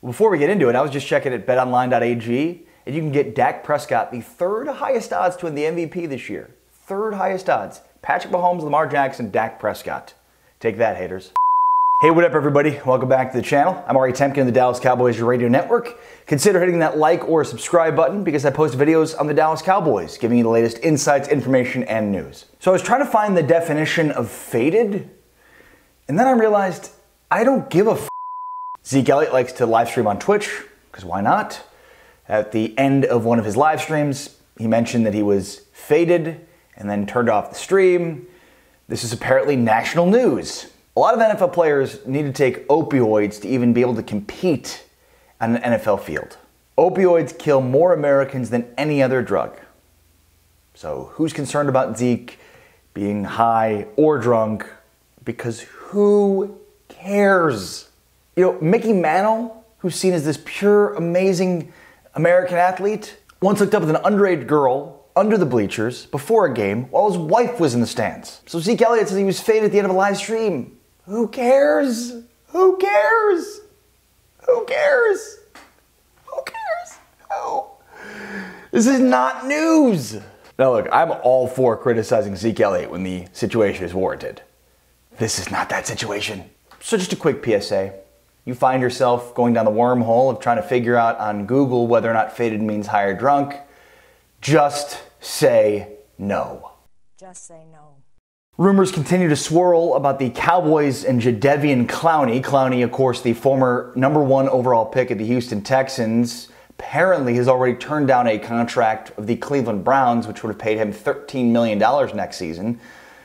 Before we get into it, I was just checking at betonline.ag, and you can get Dak Prescott the third highest odds to win the MVP this year. Third highest odds. Patrick Mahomes, Lamar Jackson, Dak Prescott. Take that, haters. Hey, what up, everybody? Welcome back to the channel. I'm Ari Temkin of the Dallas Cowboys Radio Network. Consider hitting that like or subscribe button because I post videos on the Dallas Cowboys, giving you the latest insights, information, and news. So I was trying to find the definition of faded, and then I realized I don't give a f***. Zeke Elliott likes to live stream on Twitch, because why not? At the end of one of his live streams, he mentioned that he was faded and then turned off the stream. This is apparently national news. A lot of NFL players need to take opioids to even be able to compete on an NFL field. Opioids kill more Americans than any other drug. So who's concerned about Zeke being high or drunk? Because who cares? You know, Mickey Mantle, who's seen as this pure, amazing American athlete, once hooked up with an underage girl under the bleachers before a game while his wife was in the stands. So Zeke Elliott says he was faded at the end of a live stream. Who cares? Who cares? Who cares? Who cares? Who? This is not news. Now look, I'm all for criticizing Zeke Elliott when the situation is warranted. This is not that situation. So just a quick PSA. You find yourself going down the wormhole of trying to figure out on Google whether or not faded means high or drunk, just say no. Just say no. Rumors continue to swirl about the Cowboys and Jadeveon Clowney. Clowney, of course, the former #1 overall pick of the Houston Texans, apparently has already turned down a contract of the Cleveland Browns, which would have paid him $13 million next season.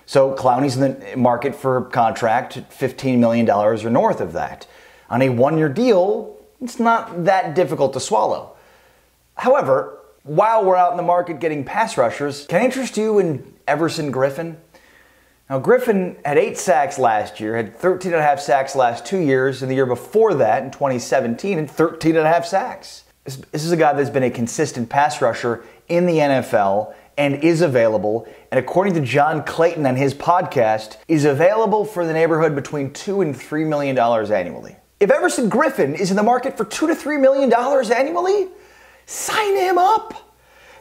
So Clowney's in the market for a contract, $15 million or north of that. On a one-year deal, it's not that difficult to swallow. However, while we're out in the market getting pass rushers, can I interest you in Everson Griffen? Now, Griffen had 8 sacks last year, had 13.5 sacks last 2 years, and the year before that, in 2017, had 13.5 sacks. This is a guy that's been a consistent pass rusher in the NFL and is available, and according to John Clayton on his podcast, is available for the neighborhood between $2 and $3 million annually. If Everson Griffen is in the market for $2 to $3 million annually, sign him up.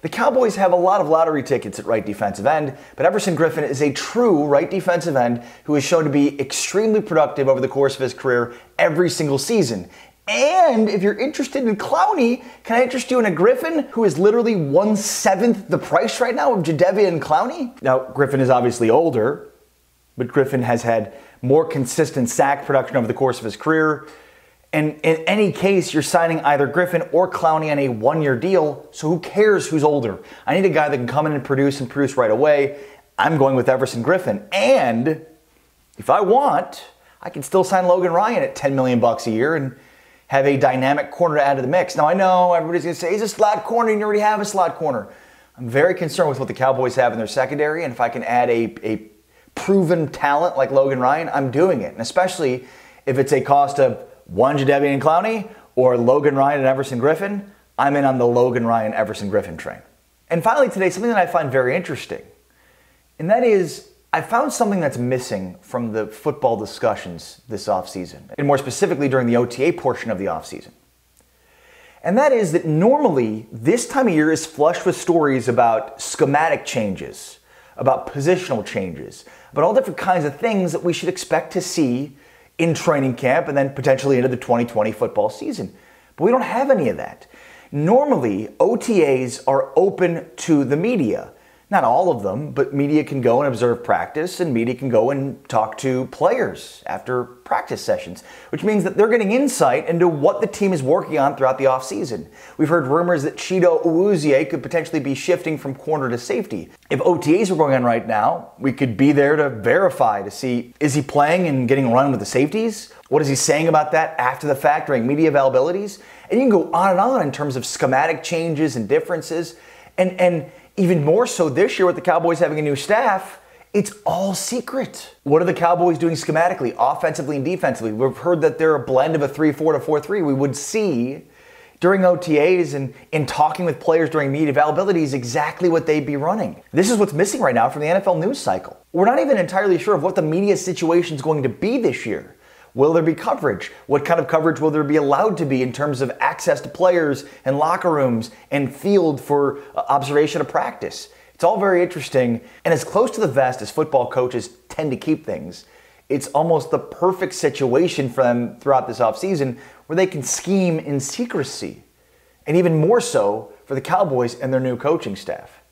The Cowboys have a lot of lottery tickets at right defensive end, but Everson Griffen is a true right defensive end who has shown to be extremely productive over the course of his career every single season. And if you're interested in Clowney, can I interest you in a Griffen who is literally 1/7 the price right now of Jadeveon Clowney? Now, Griffen is obviously older, but Griffen has had more consistent sack production over the course of his career. And in any case, you're signing either Griffen or Clowney on a one-year deal, so who cares who's older? I need a guy that can come in and produce right away. I'm going with Everson Griffen. And if I want, I can still sign Logan Ryan at $10 million a year and have a dynamic corner to add to the mix. Now, I know everybody's going to say, he's a slot corner, and you already have a slot corner. I'm very concerned with what the Cowboys have in their secondary, and if I can add a proven talent like Logan Ryan, I'm doing it. And especially if it's a cost of one Jadeveon Clowney or Logan Ryan and Everson Griffen, I'm in on the Logan Ryan, Everson Griffen train. And finally today, something that I find very interesting, and that is I found something that's missing from the football discussions this offseason, and more specifically during the OTA portion of the offseason. And that is that normally this time of year is flushed with stories about schematic changes, about positional changes, about all different kinds of things that we should expect to see in training camp and then potentially into the 2020 football season. But we don't have any of that. Normally, OTAs are open to the media. Not all of them, but media can go and observe practice, and media can go and talk to players after practice sessions, which means that they're getting insight into what the team is working on throughout the offseason. We've heard rumors that Chido Awuzie could potentially be shifting from corner to safety. If OTAs were going on right now, we could be there to verify, to see, is he playing and getting run with the safeties? What is he saying about that after the fact during media availabilities? And you can go on and on in terms of schematic changes and differences. And even more so this year with the Cowboys having a new staff, it's all secret. What are the Cowboys doing schematically, offensively and defensively? We've heard that they're a blend of a 3-4 to 4-3. We would see during OTAs and in talking with players during media availability is exactly what they'd be running. This is what's missing right now from the NFL news cycle. We're not even entirely sure of what the media situation is going to be this year. Will there be coverage? What kind of coverage will there be allowed to be in terms of access to players and locker rooms and field for observation of practice? It's all very interesting, and as close to the vest as football coaches tend to keep things, it's almost the perfect situation for them throughout this offseason where they can scheme in secrecy, and even more so for the Cowboys and their new coaching staff.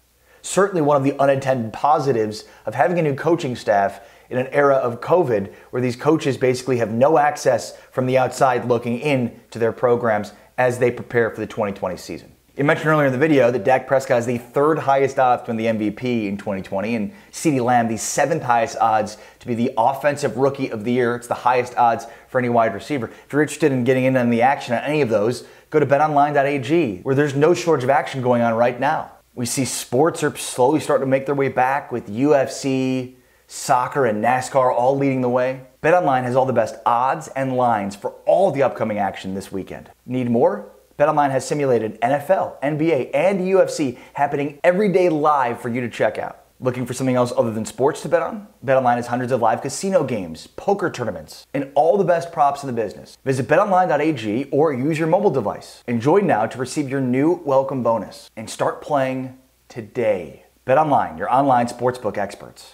Certainly one of the unintended positives of having a new coaching staff in an era of COVID where these coaches basically have no access from the outside looking in to their programs as they prepare for the 2020 season. You mentioned earlier in the video that Dak Prescott has the third highest odds to win the MVP in 2020, and CeeDee Lamb the seventh highest odds to be the offensive rookie of the year. It's the highest odds for any wide receiver. If you're interested in getting in on the action on any of those, go to betonline.ag, where there's no shortage of action going on right now. We see sports are slowly starting to make their way back with UFC, soccer, and NASCAR all leading the way. BetOnline has all the best odds and lines for all the upcoming action this weekend. Need more? BetOnline has simulated NFL, NBA, and UFC happening every day live for you to check out. Looking for something else other than sports to bet on? BetOnline has hundreds of live casino games, poker tournaments, and all the best props in the business. Visit betonline.ag or use your mobile device. Enjoy now to receive your new welcome bonus and start playing today. BetOnline, your online sportsbook experts.